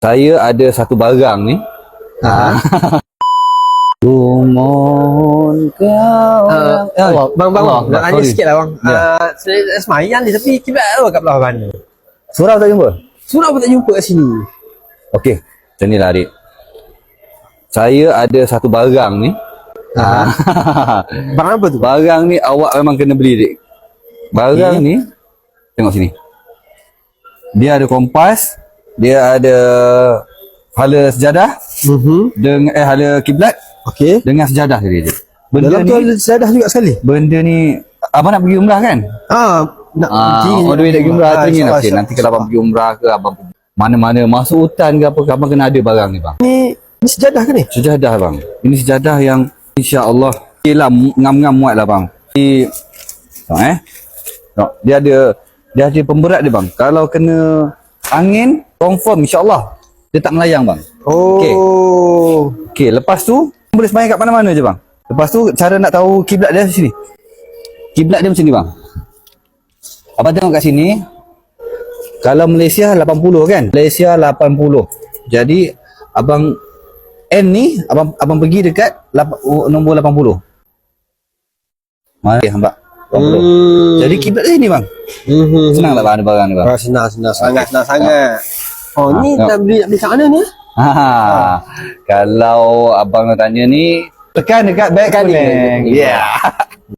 Saya ada satu barang ni. Kumohon kau. Bang, nak tanya sorry. sikit lah bang. Saya semayang ni tapi kiblat tu kat belah mana? Surau tak jumpa? Surau pun tak jumpa kat sini. Okey, macam ni lah adik. Saya ada satu barang ni. Bang apa tu? Barang ni awak memang kena beli, dik. Barang ni, tengok sini. Dia ada kompas, dia ada hala sejadah, dengan hala kiblat, Okey. dengan sejadah dia. Benda Dalam tu ni, ada sejadah juga sekali. benda ni abang nak pergi umrah kan? Nak On the way nak pergi umrah tu ni nak insyaAllah. nanti kalau abang pergi umrah ke abang pergi mana-mana masuk hutan ke apa ke, abang kena ada barang ni bang. Ni sejadah ke ni? Sejadah bang. Ini sejadah yang insya-Allah okeylah, ngam-ngam muat lah bang. Ni tengok tengok, dia ada pemberat dia bang. Kalau kena angin confirm insya-Allah dia tak melayang bang. Okey, lepas tu boleh sembahyang kat mana-mana je bang. Lepas tu cara nak tahu kiblat dia sini. Kiblat dia macam ni bang. Abang tengok kat sini. Kalau Malaysia 80 kan? Malaysia 80. Jadi abang N ni abang pergi dekat nombor 80. Mari hamba. 80. Jadi kiblat dia sini bang. Senang tak bang ada barang ni bang? Senang sangat. Ni tengok. nak beli kat mana ni? Kalau abang nak tanya ni tekan dekat beg kuning. Ya.